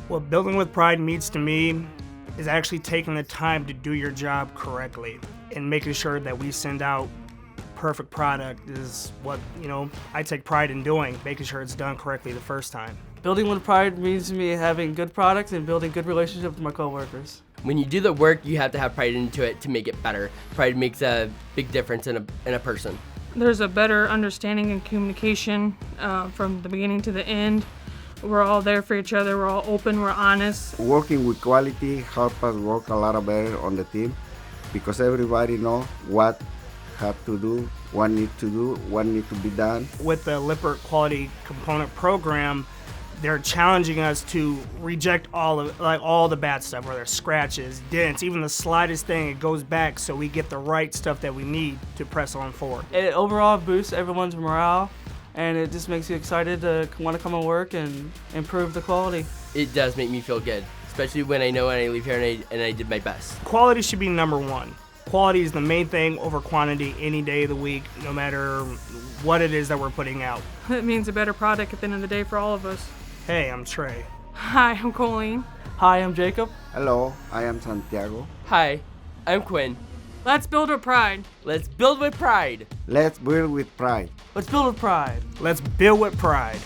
What building with pride means to me is actually taking the time to do your job correctly and making sure that we send out perfect product is what, I take pride in doing, making sure it's done correctly the first time. Building with pride means to me having good products and building good relationships with my coworkers. When you do the work, you have to have pride into it to make it better. Pride makes a big difference in a person. There's a better understanding and communication from the beginning to the end. We're all there for each other. We're all open. We're honest. Working with quality helps us work a lot better on the team because everybody knows what have to do, what need to do, what need to be done. With the Lippert Quality Component Program, they're challenging us to reject all the bad stuff, whether it's scratches, dents, even the slightest thing, it goes back so we get the right stuff that we need to press on forward. It overall boosts everyone's morale, and it just makes you excited to want to come and work and improve the quality. It does make me feel good, especially when I know when I leave here and I did my best. Quality should be number one. Quality is the main thing over quantity any day of the week, no matter what it is that we're putting out. It means a better product at the end of the day for all of us. Hey, I'm Trey. Hi, I'm Colleen. Hi, I'm Jacob. Hello, I am Santiago. Hi, I'm Quinn. Let's build with pride. Let's build with pride. Let's build with pride. Let's build with pride. Let's build with pride.